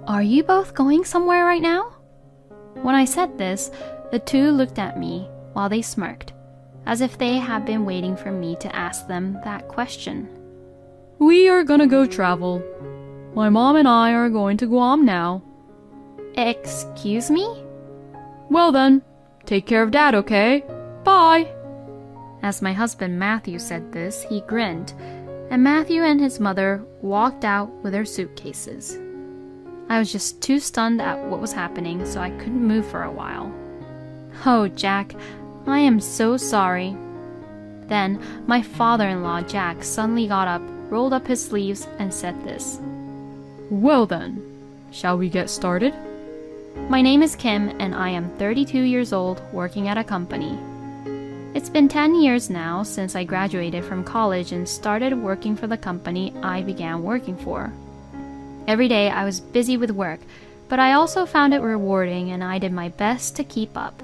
Are you both going somewhere right now?" When I said this, the two looked at me while they smirked, as if they had been waiting for me to ask them that question. "We are gonna go travel. My mom and I are going to Guam now." "Excuse me?" "Well then, take care of Dad, okay? Bye!" As my husband Matthew said this, he grinned, and Matthew and his mother walked out with their suitcases. I was just too stunned at what was happening, so I couldn't move for a while. "Oh, Jack, I am so sorry." Then my father-in-law, Jack, suddenly got up, rolled up his sleeves, and said this. "Well then, shall we get started?" "My name is Kim, and I am 32 years old, working at a company. It's been 10 years now since I graduated from college and started working for the company I began working for. Every day I was busy with work, but I also found it rewarding and I did my best to keep up.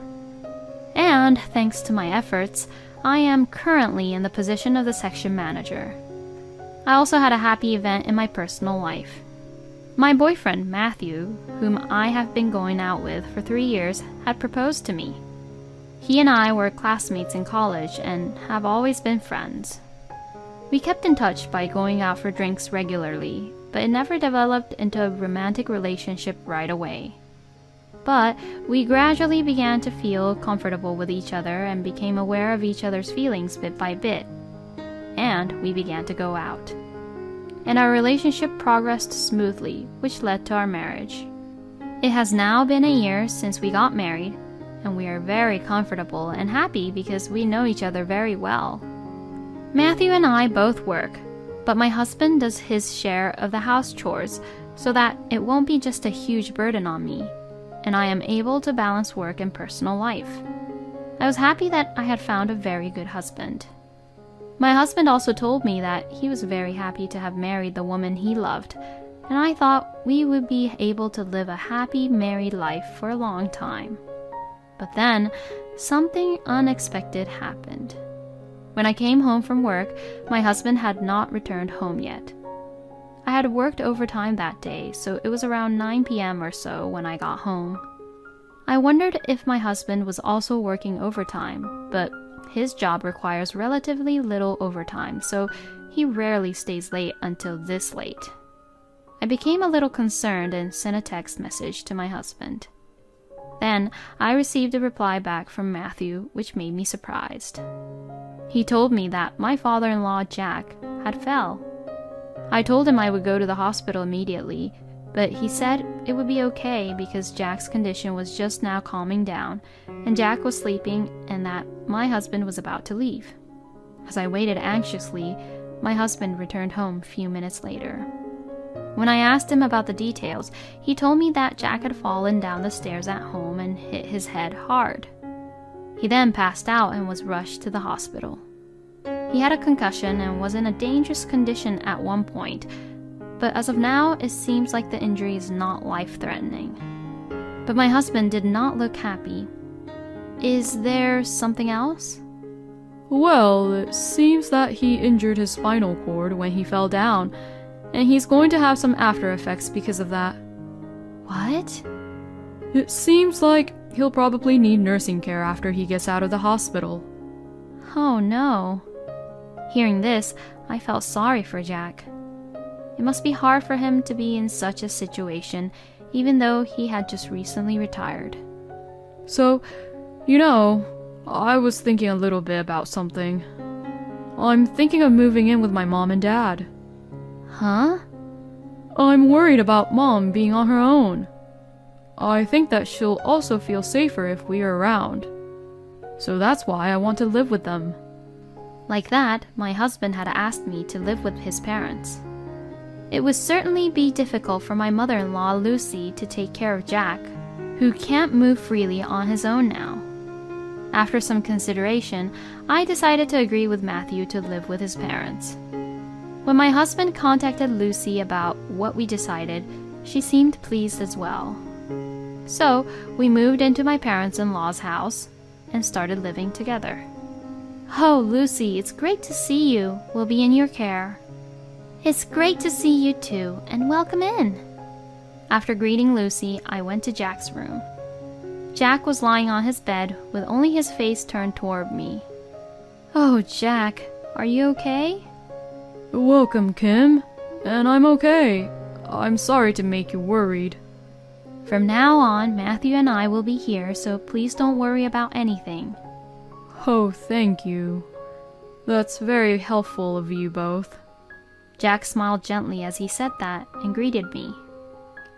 And, thanks to my efforts, I am currently in the position of the section manager. I also had a happy event in my personal life. My boyfriend, Matthew, whom I have been going out with for 3 years, had proposed to me. He and I were classmates in college and have always been friends. We kept in touch by going out for drinks regularly, but it never developed into a romantic relationship right away. But we gradually began to feel comfortable with each other and became aware of each other's feelings bit by bit. And we began to go out. And our relationship progressed smoothly, which led to our marriage. It has now been a year since we got married, and we are very comfortable and happy because we know each other very well. Matthew and I both work, but my husband does his share of the house chores so that it won't be just a huge burden on me, and I am able to balance work and personal life. I was happy that I had found a very good husband. My husband also told me that he was very happy to have married the woman he loved, and I thought we would be able to live a happy married life for a long time. But then, something unexpected happened. When I came home from work, my husband had not returned home yet. I had worked overtime that day, so it was around 9 p.m. or so when I got home. I wondered if my husband was also working overtime, but his job requires relatively little overtime, so he rarely stays late until this late. I became a little concerned and sent a text message to my husband. Then I received a reply back from Matthew, which made me surprised. He told me that my father-in-law, Jack, had fell. I told him I would go to the hospital immediately, but he said it would be okay because Jack's condition was just now calming down, and Jack was sleeping and that my husband was about to leave. As I waited anxiously, my husband returned home a few minutes later. When I asked him about the details, he told me that Jack had fallen down the stairs at home and hit his head hard. He then passed out and was rushed to the hospital. He had a concussion and was in a dangerous condition at one point, but as of now, it seems like the injury is not life-threatening. But my husband did not look happy. Is there something else? "Well, it seems that he injured his spinal cord when he fell down, and he's going to have some after effects because of that." What? "It seems like he'll probably need nursing care after he gets out of the hospital." Oh no. Hearing this, I felt sorry for Jack. It must be hard for him to be in such a situation, even though he had just recently retired. "So, I was thinking a little bit about something. I'm thinking of moving in with my mom and dad." Huh? "I'm worried about Mom being on her own. I think that she'll also feel safer if we are around. So that's why I want to live with them." Like that, my husband had asked me to live with his parents. It would certainly be difficult for my mother-in-law, Lucy, to take care of Jack, who can't move freely on his own now. After some consideration, I decided to agree with Matthew to live with his parents. When my husband contacted Lucy about what we decided, she seemed pleased as well. So we moved into my parents-in-law's house and started living together. "Oh, Lucy, it's great to see you. We'll be in your care." "It's great to see you too, and welcome in." After greeting Lucy, I went to Jack's room. Jack was lying on his bed with only his face turned toward me. "Oh, Jack, are you okay?" Welcome, Kim. And I'm okay. I'm sorry to make you worried. "From now on, Matthew and I will be here, so please don't worry about anything." Oh, thank you. That's very helpful of you both. Jack smiled gently as he said that and greeted me.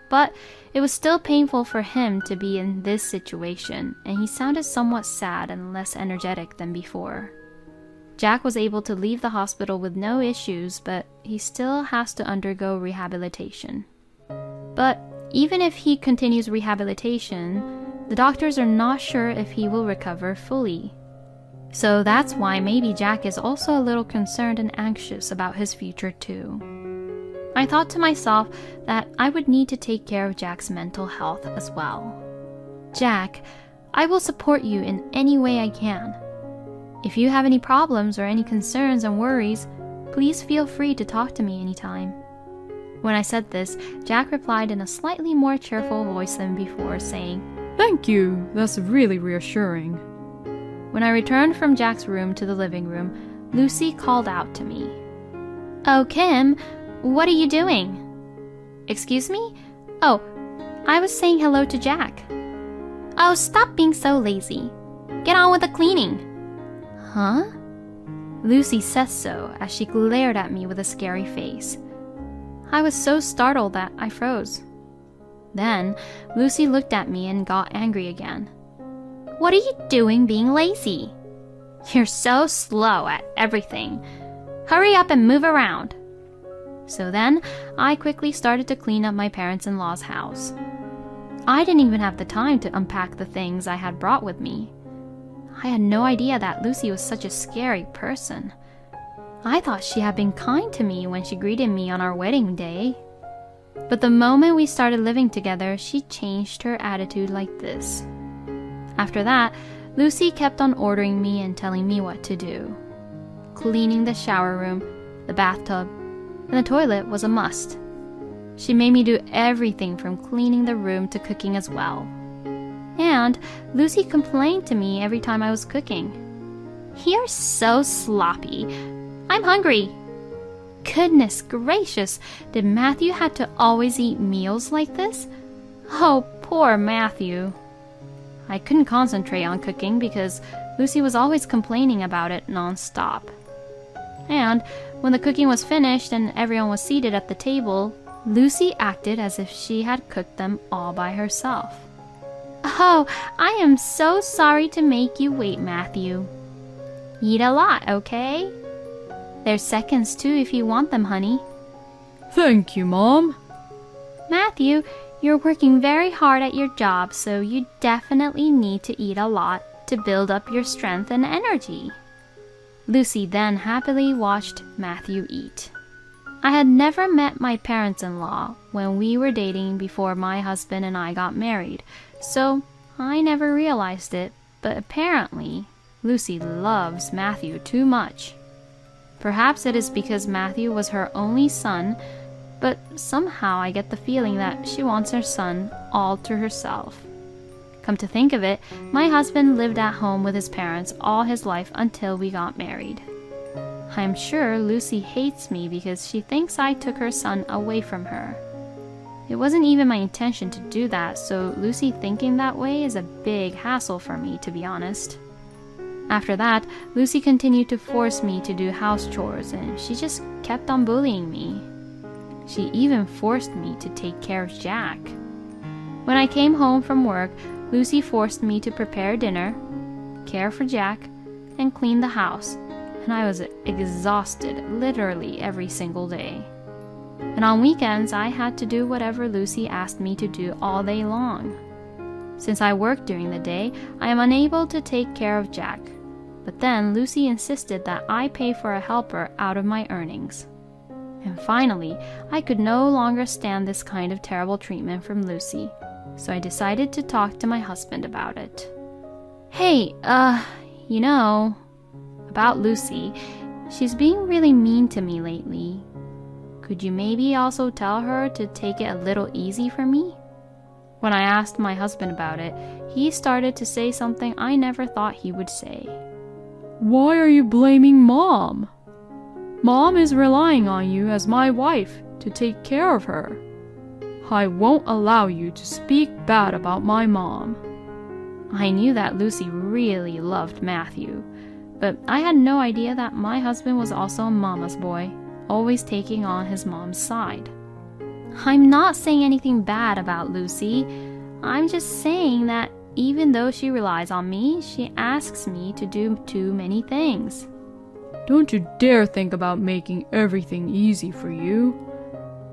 But it was still painful for him to be in this situation, and he sounded somewhat sad and less energetic than before. Jack was able to leave the hospital with no issues, but he still has to undergo rehabilitation. But even if he continues rehabilitation, the doctors are not sure if he will recover fully. So that's why maybe Jack is also a little concerned and anxious about his future too. I thought to myself that I would need to take care of Jack's mental health as well. "Jack, I will support you in any way I can. If you have any problems or any concerns and worries, please feel free to talk to me anytime." When I said this, Jack replied in a slightly more cheerful voice than before, saying, Thank you. That's really reassuring. When I returned from Jack's room to the living room, Lucy called out to me. "Oh, Kim, what are you doing?" "Excuse me? Oh, I was saying hello to Jack." "Oh, stop being so lazy. Get on with the cleaning." "Huh?" Lucy said so as she glared at me with a scary face. I was so startled that I froze. Then Lucy looked at me and got angry again. "What are you doing being lazy? You're so slow at everything. Hurry up and move around." So then I quickly started to clean up my parents-in-law's house. I didn't even have the time to unpack the things I had brought with me. I had no idea that Lucy was such a scary person. I thought she had been kind to me when she greeted me on our wedding day. But the moment we started living together, she changed her attitude like this. After that, Lucy kept on ordering me and telling me what to do. Cleaning the shower room, the bathtub, and the toilet was a must. She made me do everything from cleaning the room to cooking as well. And Lucy complained to me every time I was cooking. "You're so sloppy. I'm hungry." Goodness gracious, did Matthew have to always eat meals like this? Oh, poor Matthew. I couldn't concentrate on cooking because Lucy was always complaining about it non-stop. And when the cooking was finished and everyone was seated at the table, Lucy acted as if she had cooked them all by herself. "Oh, I am so sorry to make you wait, Matthew. Eat a lot, okay? There's seconds too if you want them, honey." Thank you, Mom. "Matthew, you're working very hard at your job, so you definitely need to eat a lot to build up your strength and energy." Lucy then happily watched Matthew eat. I had never met my parents-in-law when we were dating before my husband and I got married, so I never realized it, but apparently Lucy loves Matthew too much. Perhaps it is because Matthew was her only son, but somehow I get the feeling that she wants her son all to herself. Come to think of it, my husband lived at home with his parents all his life until we got married. I am sure Lucy hates me because she thinks I took her son away from her. It wasn't even my intention to do that, so Lucy thinking that way is a big hassle for me, to be honest. After that, Lucy continued to force me to do house chores, and she just kept on bullying me. She even forced me to take care of Jack. When I came home from work, Lucy forced me to prepare dinner, care for Jack, and clean the house, and I was exhausted literally every single day. And on weekends, I had to do whatever Lucy asked me to do all day long. Since I work during the day, I am unable to take care of Jack. But then Lucy insisted that I pay for a helper out of my earnings. And finally, I could no longer stand this kind of terrible treatment from Lucy, so I decided to talk to my husband about it. "Hey, about Lucy, she's being really mean to me lately. could you maybe also tell her to take it a little easy for me? When I asked my husband about it, he started to say something I never thought he would say. Why are you blaming Mom? Mom is relying on you as my wife to take care of her. I won't allow you to speak bad about my mom. I knew that Lucy really loved Matthew, but I had no idea that my husband was also a mama's boy, always taking on his mom's side. I'm not saying anything bad about Lucy. I'm just saying that even though she relies on me, she asks me to do too many things. Don't you dare think about making everything easy for you.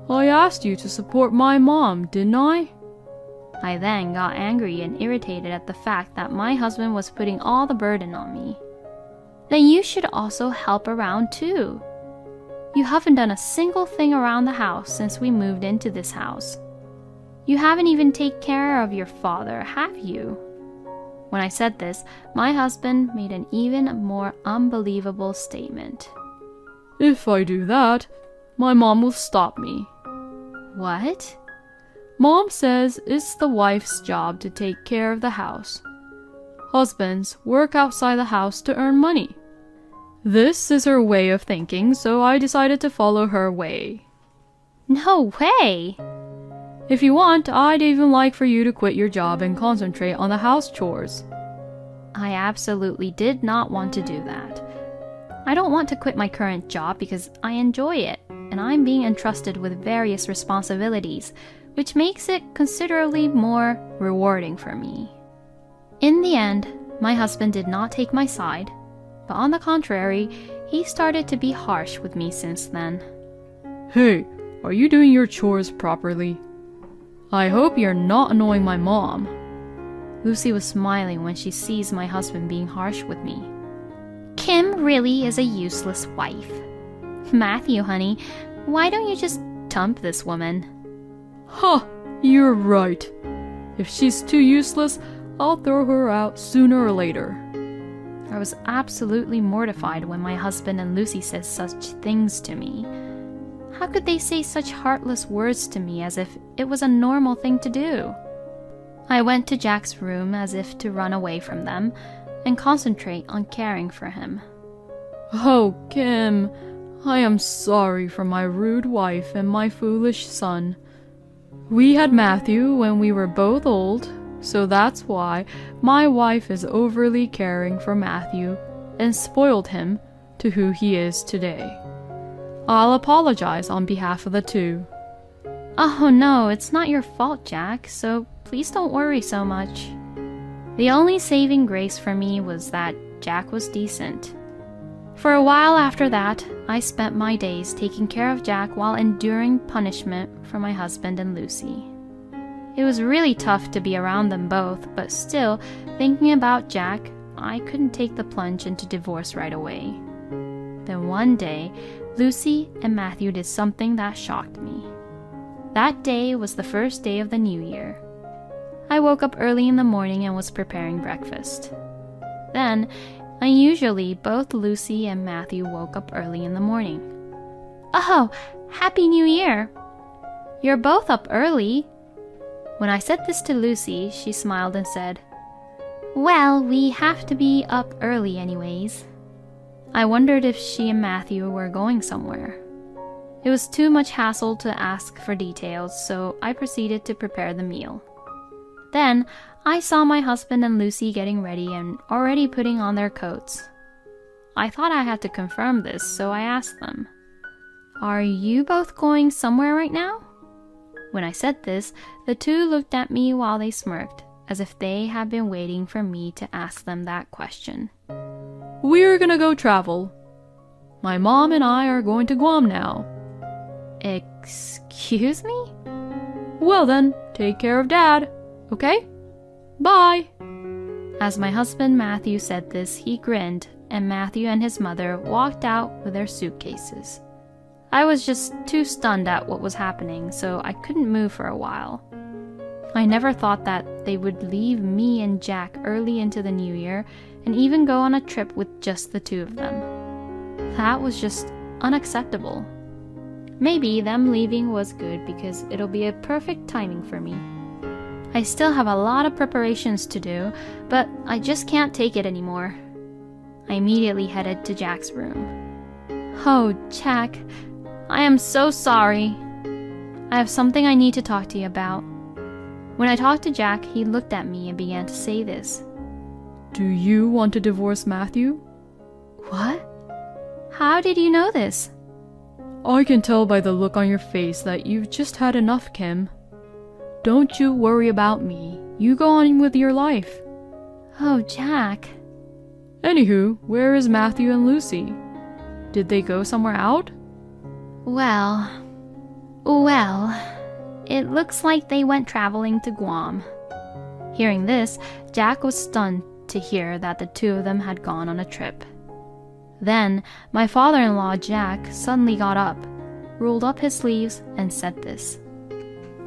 I asked you to support my mom, didn't I? I then got angry and irritated at the fact that my husband was putting all the burden on me. Then you should also help around too. You haven't done a single thing around the house since we moved into this house. You haven't even taken care of your father, have you? When I said this, my husband made an even more unbelievable statement. If I do that, my mom will stop me. What? Mom says it's the wife's job to take care of the house. Husbands work outside the house to earn money. This is her way of thinking, so I decided to follow her way. No way! If you want, I'd even like for you to quit your job and concentrate on the house chores. I absolutely did not want to do that. I don't want to quit my current job because I enjoy it, and I'm being entrusted with various responsibilities, which makes it considerably more rewarding for me. In the end, my husband did not take my side, but on the contrary, he started to be harsh with me since then. Hey, are you doing your chores properly? I hope you're not annoying my mom. Lucy was smiling when she sees my husband being harsh with me. Kim really is a useless wife. Matthew, honey, why don't you just dump this woman? Huh, you're right. If she's too useless, I'll throw her out sooner or later. I was absolutely mortified when my husband and Lucy said such things to me. How could they say such heartless words to me as if it was a normal thing to do? I went to Jack's room as if to run away from them and concentrate on caring for him. Oh, Kim, I am sorry for my rude wife and my foolish son. We had Matthew when we were both old, so that's why my wife is overly caring for Matthew and spoiled him to who he is today. I'll apologize on behalf of the two. Oh no, it's not your fault, Jack, so please don't worry so much. The only saving grace for me was that Jack was decent. For a while after that, I spent my days taking care of Jack while enduring punishment from my husband and Lucy. It was really tough to be around them both, but still, thinking about Jack, I couldn't take the plunge into divorce right away. Then one day, Lucy and Matthew did something that shocked me. That day was the first day of the new year. I woke up early in the morning and was preparing breakfast. Then, unusually, both Lucy and Matthew woke up early in the morning. Oh, Happy New Year! You're both up early. When I said this to Lucy, she smiled and said, Well, we have to be up early anyways. I wondered if she and Matthew were going somewhere. It was too much hassle to ask for details, so I proceeded to prepare the meal. Then, I saw my husband and Lucy getting ready and already putting on their coats. I thought I had to confirm this, so I asked them, Are you both going somewhere right now? When I said this, the two looked at me while they smirked, as if they had been waiting for me to ask them that question. We're gonna go travel. My mom and I are going to Guam now. Excuse me? Well then, take care of Dad, okay? Bye! As my husband Matthew said this, he grinned, and Matthew and his mother walked out with their suitcases. I was just too stunned at what was happening, so I couldn't move for a while. I never thought that they would leave me and Jack early into the new year and even go on a trip with just the two of them. That was just unacceptable. Maybe them leaving was good because it'll be a perfect timing for me. I still have a lot of preparations to do, but I just can't take it anymore. I immediately headed to Jack's room. Oh, Jack, I am so sorry. I have something I need to talk to you about. When I talked to Jack, he looked at me and began to say this. Do you want to divorce Matthew? What? How did you know this? I can tell by the look on your face that you've just had enough, Kim. Don't you worry about me. You go on with your life. Oh, Jack. Anywho, where is Matthew and Lucy? Did they go somewhere out? Well, it looks like they went traveling to Guam. Hearing this, Jack was stunned to hear that the two of them had gone on a trip. Then, my father-in-law, Jack, suddenly got up, rolled up his sleeves, and said this.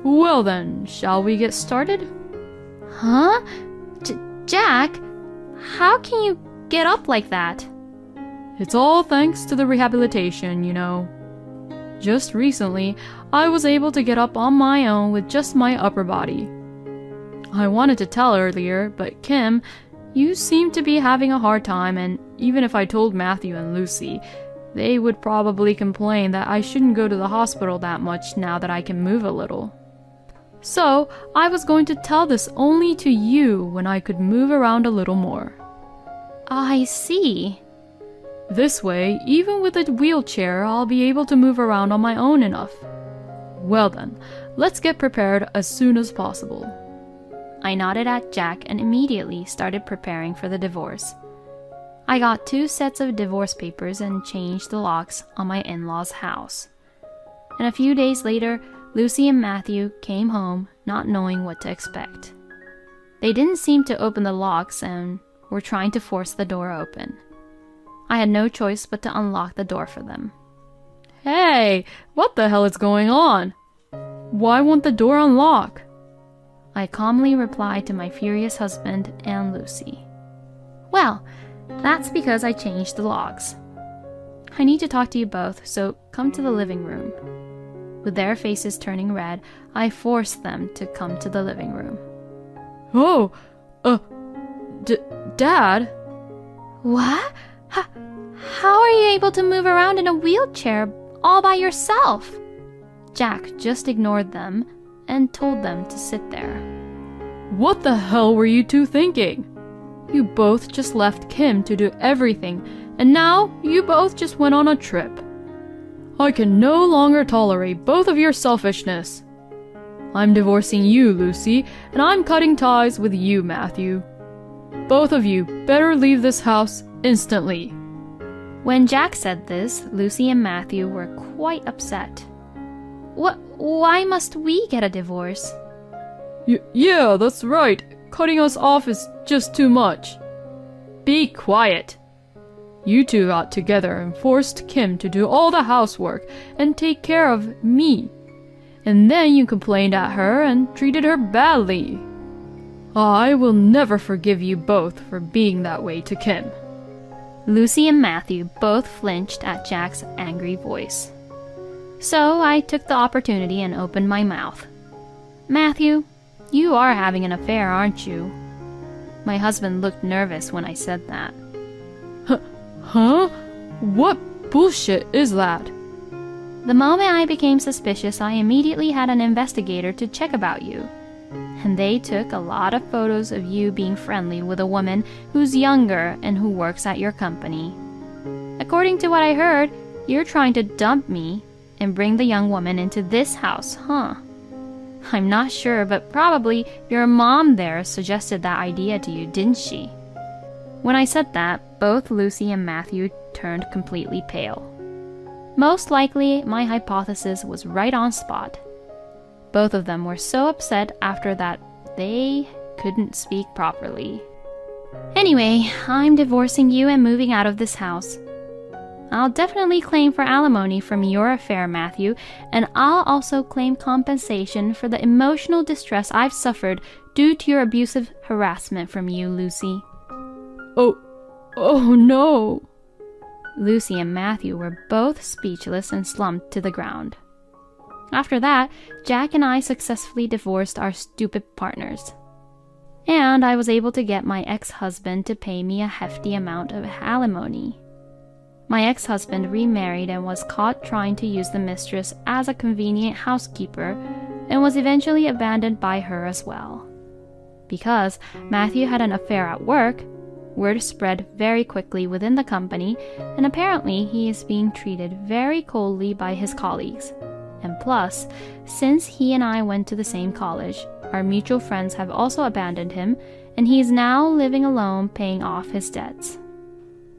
Well then, shall we get started? Huh? Jack, how can you get up like that? It's all thanks to the rehabilitation, you know. Just recently, I was able to get up on my own with just my upper body. I wanted to tell earlier, but Kim, you seem to be having a hard time, and even if I told Matthew and Lucy, they would probably complain that I shouldn't go to the hospital that much now that I can move a little. So, I was going to tell this only to you when I could move around a little more. I see. This way, even with a wheelchair, I'll be able to move around on my own enough. Well then, let's get prepared as soon as possible. I nodded at Jack and immediately started preparing for the divorce. I got 2 sets of divorce papers and changed the locks on my in-laws' house. And a few days later, Lucy and Matthew came home not knowing what to expect. They didn't seem to open the locks and were trying to force the door open. I had no choice but to unlock the door for them. Hey, what the hell is going on? Why won't the door unlock? I calmly replied to my furious husband and Lucy. Well, that's because I changed the locks. I need to talk to you both, so come to the living room. With their faces turning red, I forced them to come to the living room. Oh, Dad? What? How are you able to move around in a wheelchair all by yourself? Jack just ignored them and told them to sit there. What the hell were you two thinking? You both just left Kim to do everything, and now you both just went on a trip. I can no longer tolerate both of your selfishness. I'm divorcing you, Lucy, and I'm cutting ties with you, Matthew. Both of you better leave this house instantly. When Jack said this, Lucy and Matthew were quite upset. Why must we get a divorce? Yeah, that's right. Cutting us off is just too much. Be quiet. You two got together and forced Kim to do all the housework and take care of me. And then you complained at her and treated her badly. I will never forgive you both for being that way to Kim. Lucy and Matthew both flinched at Jack's angry voice. So I took the opportunity and opened my mouth. Matthew, you are having an affair, aren't you? My husband looked nervous when I said that. Huh? What bullshit is that? The moment I became suspicious, I immediately had an investigator to check about you. And they took a lot of photos of you being friendly with a woman who's younger and who works at your company. According to what I heard, you're trying to dump me and bring the young woman into this house, huh? I'm not sure, but probably your mom there suggested that idea to you, didn't she? When I said that, both Lucy and Matthew turned completely pale. Most likely, my hypothesis was right on spot. Both of them were so upset after that they couldn't speak properly. Anyway, I'm divorcing you and moving out of this house. I'll definitely claim for alimony from your affair, Matthew, and I'll also claim compensation for the emotional distress I've suffered due to your abusive harassment from you, Lucy. Oh no. Lucy and Matthew were both speechless and slumped to the ground. After that, Jack and I successfully divorced our stupid partners. And I was able to get my ex-husband to pay me a hefty amount of alimony. My ex-husband remarried and was caught trying to use the mistress as a convenient housekeeper and was eventually abandoned by her as well. Because Matthew had an affair at work, word spread very quickly within the company, and apparently he is being treated very coldly by his colleagues. And plus, since he and I went to the same college, our mutual friends have also abandoned him, and he is now living alone paying off his debts.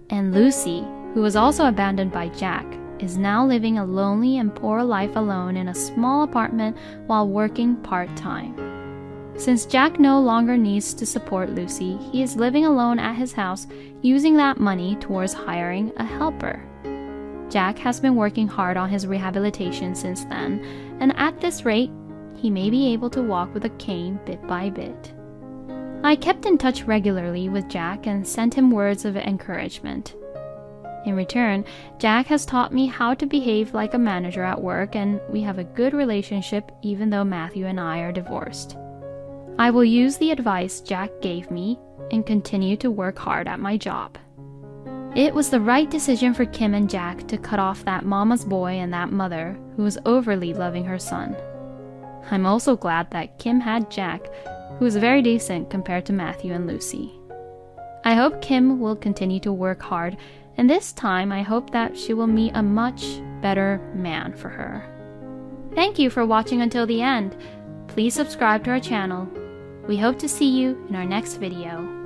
And Lucy, who was also abandoned by Jack, is now living a lonely and poor life alone in a small apartment while working part-time. Since Jack no longer needs to support Lucy, he is living alone at his house, using that money towards hiring a helper. Jack has been working hard on his rehabilitation since then, and at this rate, he may be able to walk with a cane bit by bit. I kept in touch regularly with Jack and sent him words of encouragement. In return, Jack has taught me how to behave like a manager at work, and we have a good relationship even though Matthew and I are divorced. I will use the advice Jack gave me and continue to work hard at my job. It was the right decision for Kim and Jack to cut off that mama's boy and that mother who was overly loving her son. I'm also glad that Kim had Jack, who is very decent compared to Matthew and Lucy. I hope Kim will continue to work hard, and this time I hope that she will meet a much better man for her. Thank you for watching until the end. Please subscribe to our channel. We hope to see you in our next video.